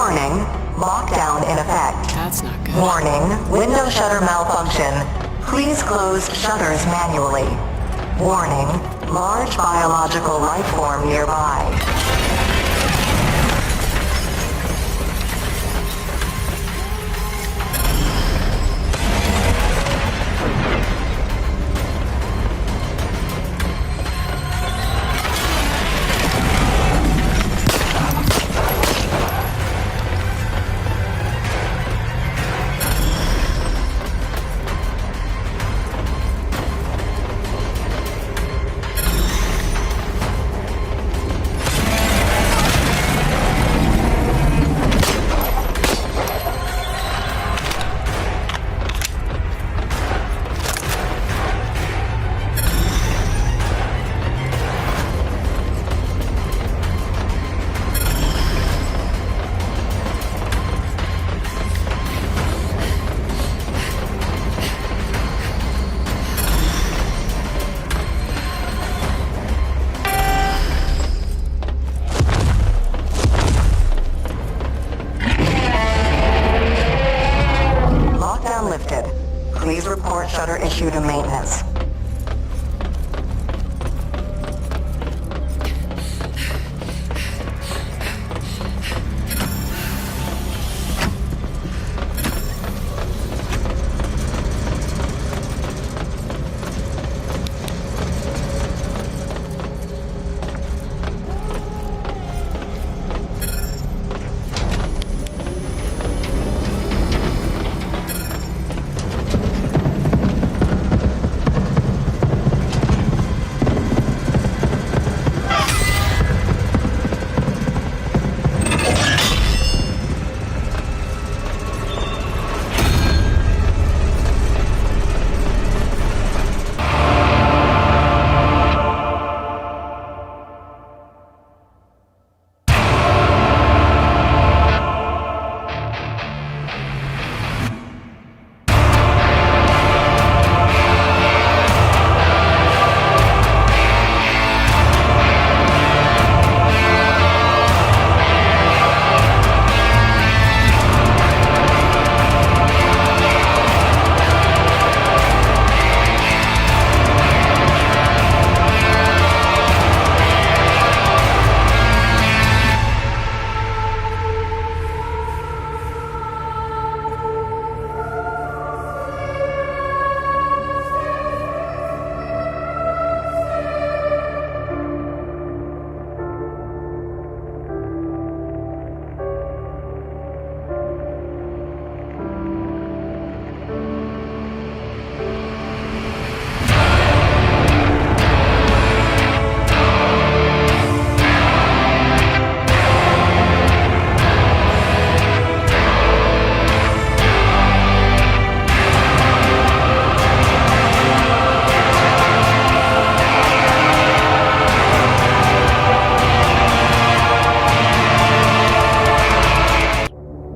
Warning, lockdown in effect. That's not good. Warning, window shutter malfunction. Please close shutters manually. Warning, large biological life form nearby. Please report shutter issue to maintenance.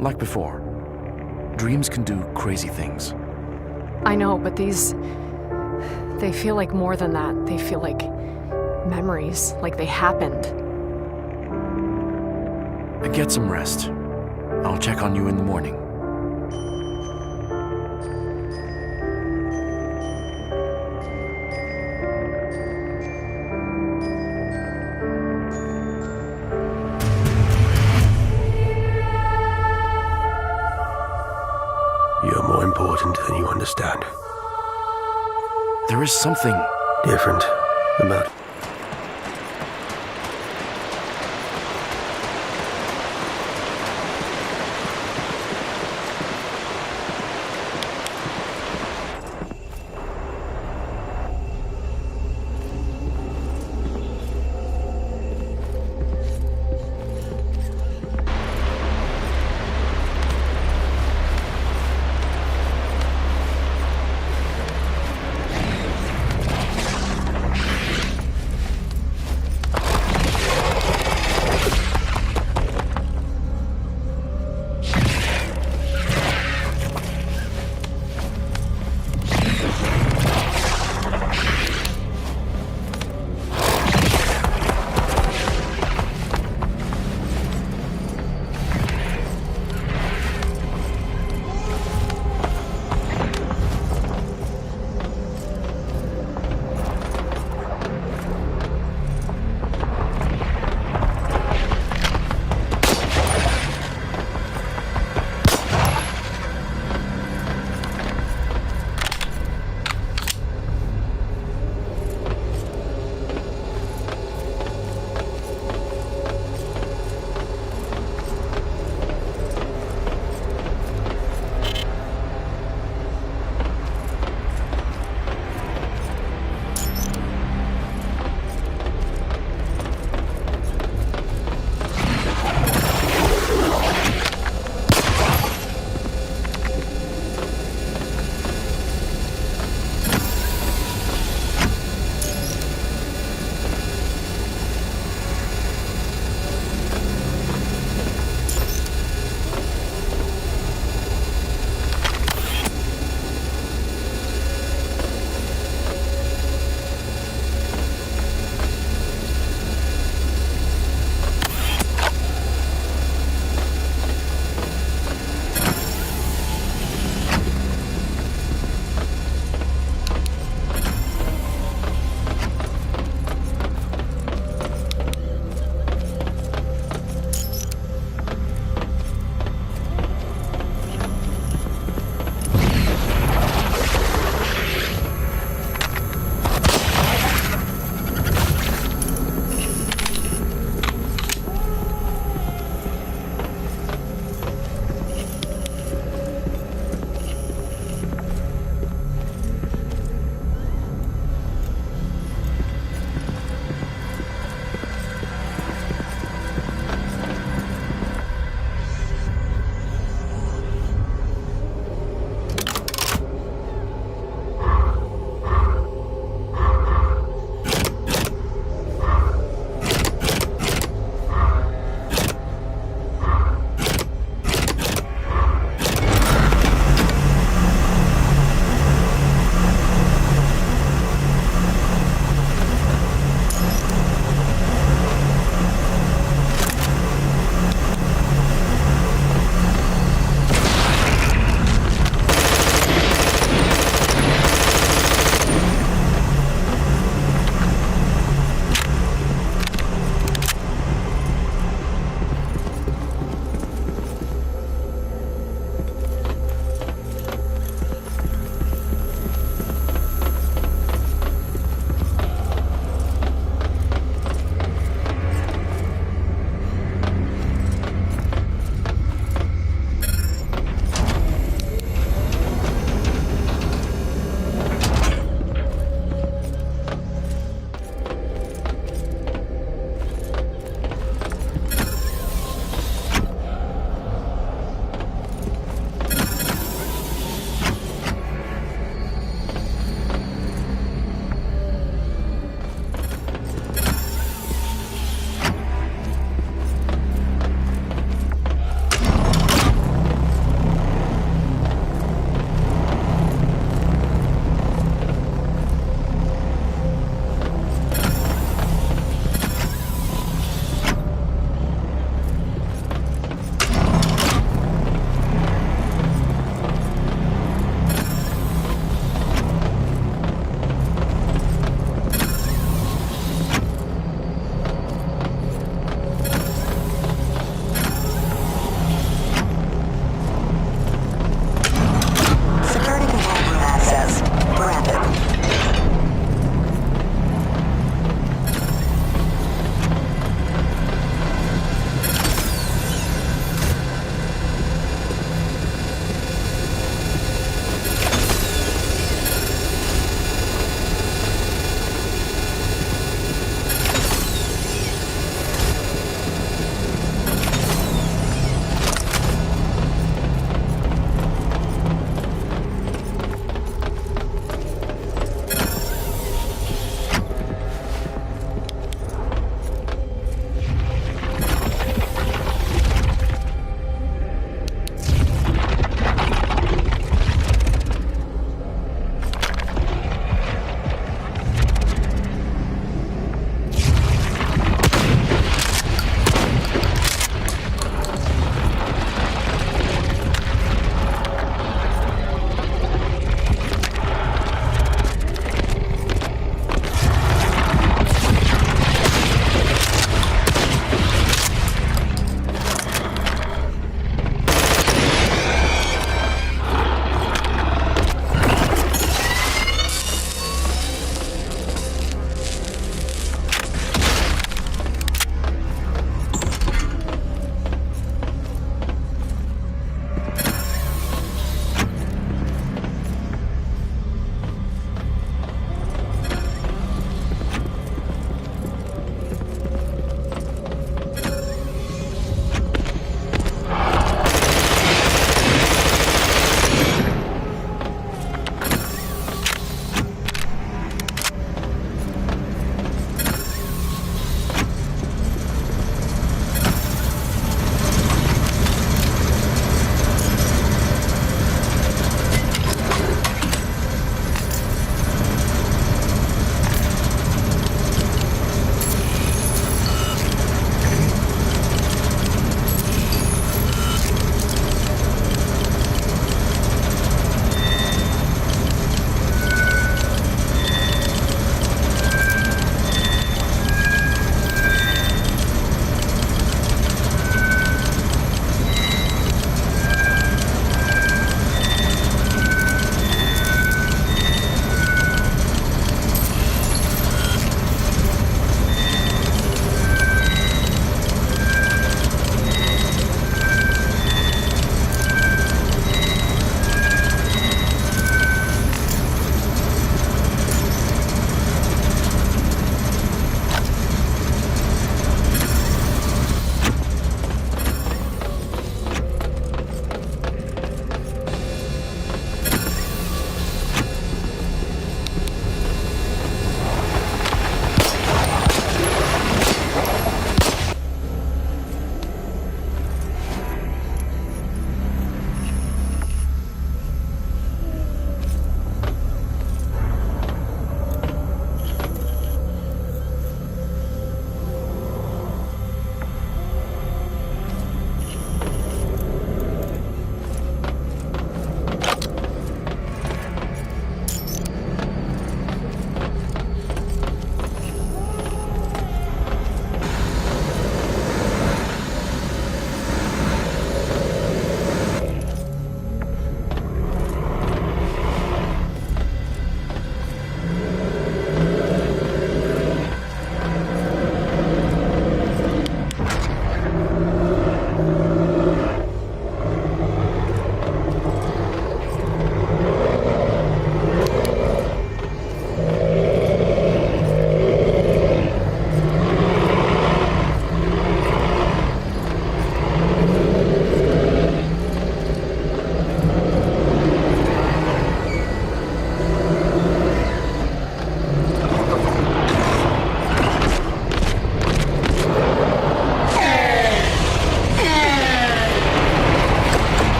Like before, dreams can do crazy things. I know, but these... they feel like more than that. They feel like memories, like they happened. Get some rest. I'll check on you in the morning. You're more important than you understand. There is something different about...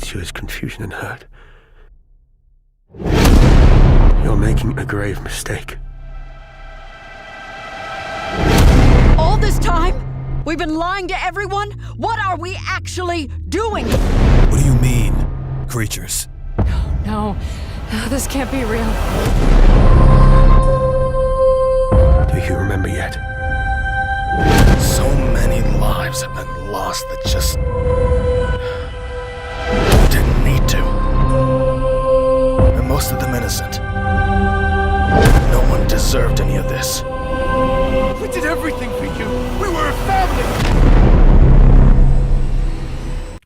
caused you is confusion and hurt. You're making a grave mistake. All this time? We've been lying to everyone? What are we actually doing? What do you mean, creatures? No, this can't be real. Do you remember yet? So many lives have been lost that just didn't need to. And most of them innocent. No one deserved any of this. We did everything for you. We were a family.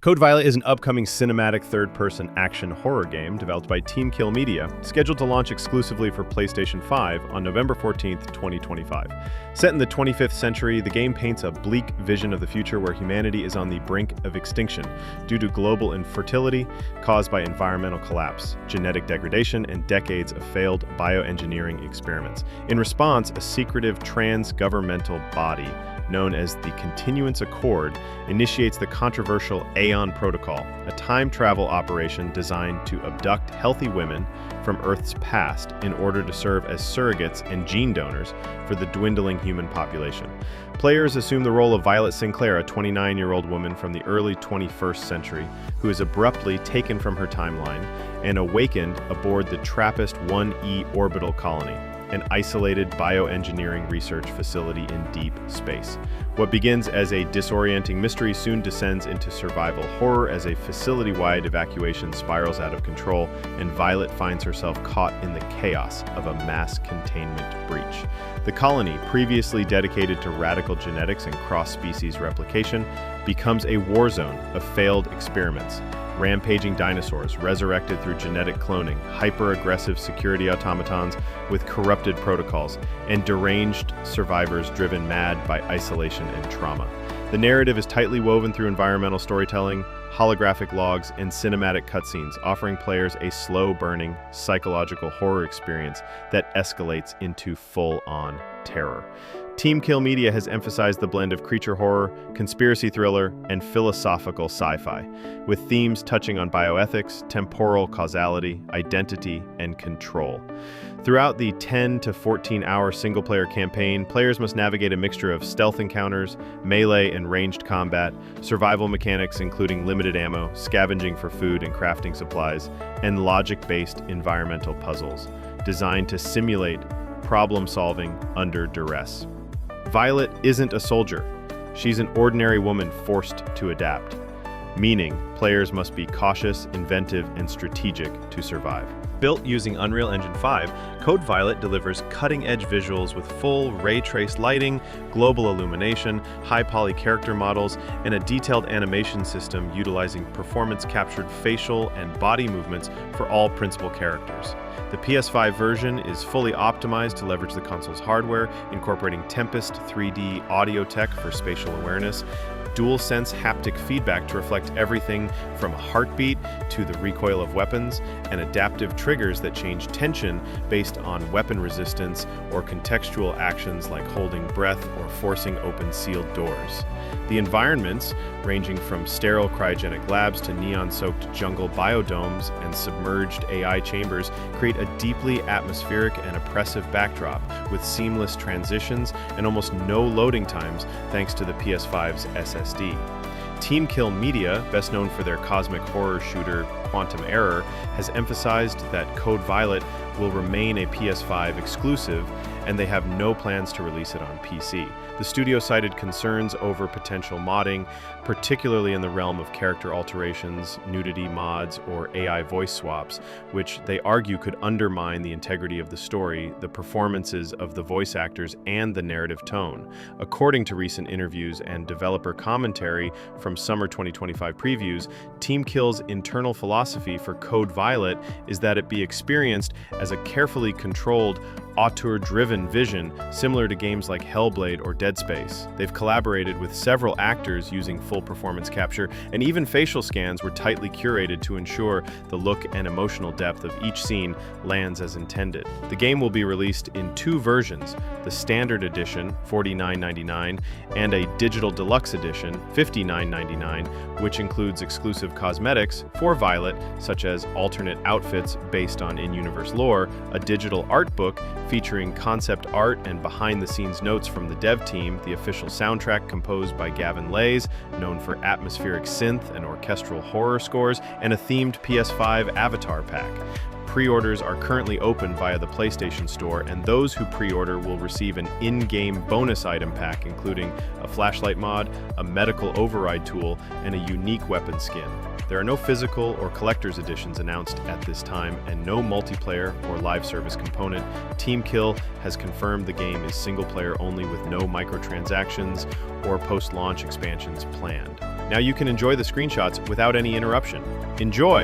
Code Violet is an upcoming cinematic third-person action horror game developed by TeamKill Media, scheduled to launch exclusively for PlayStation 5 on November 14th, 2025. Set in the 25th century, the game paints a bleak vision of the future where humanity is on the brink of extinction due to global infertility caused by environmental collapse, genetic degradation, and decades of failed bioengineering experiments. In response, a secretive trans-governmental body known as the Continuance Accord initiates the controversial Aion Protocol, a time travel operation designed to abduct healthy women from Earth's past in order to serve as surrogates and gene donors for the dwindling human population. Players assume the role of Violet Sinclair, a 29-year-old woman from the early 21st century who is abruptly taken from her timeline and awakened aboard the TRAPPIST-1E orbital colony, an isolated bioengineering research facility in deep space. What begins as a disorienting mystery soon descends into survival horror as a facility-wide evacuation spirals out of control, and Violet finds herself caught in the chaos of a mass containment breach. The colony, previously dedicated to radical genetics and cross-species replication, becomes a war zone of failed experiments. Rampaging dinosaurs resurrected through genetic cloning, hyper-aggressive security automatons with corrupted protocols, and deranged survivors driven mad by isolation and trauma. The narrative is tightly woven through environmental storytelling, holographic logs, and cinematic cutscenes, offering players a slow-burning, psychological horror experience that escalates into full-on terror. TeamKill Media has emphasized the blend of creature horror, conspiracy thriller, and philosophical sci-fi, with themes touching on bioethics, temporal causality, identity, and control. Throughout the 10 to 14-hour single-player campaign, players must navigate a mixture of stealth encounters, melee and ranged combat, survival mechanics including limited ammo, scavenging for food and crafting supplies, and logic-based environmental puzzles, designed to simulate problem-solving under duress. Violet isn't a soldier. She's an ordinary woman forced to adapt, meaning players must be cautious, inventive, and strategic to survive. Built using Unreal Engine 5, Code Violet delivers cutting-edge visuals with full ray-traced lighting, global illumination, high-poly character models, and a detailed animation system utilizing performance-captured facial and body movements for all principal characters. The PS5 version is fully optimized to leverage the console's hardware, incorporating Tempest 3D audio tech for spatial awareness, DualSense haptic feedback to reflect everything from a heartbeat to the recoil of weapons, and adaptive triggers that change tension based on weapon resistance or contextual actions like holding breath or forcing open sealed doors. The environments, ranging from sterile cryogenic labs to neon-soaked jungle biodomes and submerged AI chambers, create a deeply atmospheric and oppressive backdrop with seamless transitions and almost no loading times thanks to the PS5's SSD. TeamKill Media, best known for their cosmic horror shooter Quantum Error, has emphasized that Code Violet will remain a PS5 exclusive, and they have no plans to release it on PC. The studio cited concerns over potential modding, particularly in the realm of character alterations, nudity mods, or AI voice swaps, which they argue could undermine the integrity of the story, the performances of the voice actors, and the narrative tone. According to recent interviews and developer commentary from summer 2025 previews, TeamKill's internal philosophy for Code Violet is that it be experienced as a carefully controlled, auteur-driven vision similar to games like Hellblade or Dead Space. They've collaborated with several actors using full performance capture, and even facial scans were tightly curated to ensure the look and emotional depth of each scene lands as intended. The game will be released in 2 versions, the Standard Edition, $49.99, and a Digital Deluxe Edition, $59.99, which includes exclusive cosmetics for Violet, such as alternate outfits based on in-universe lore, a digital art book featuring concept art and behind-the-scenes notes from the dev team, the official soundtrack composed by Gavin Lays, known for atmospheric synth and orchestral horror scores, and a themed PS5 avatar pack. Pre-orders are currently open via the PlayStation Store, and those who pre-order will receive an in-game bonus item pack, including a flashlight mod, a medical override tool, and a unique weapon skin. There are no physical or collector's editions announced at this time, and no multiplayer or live service component. TeamKill has confirmed the game is single-player only with no microtransactions or post-launch expansions planned. Now you can enjoy the screenshots without any interruption. Enjoy!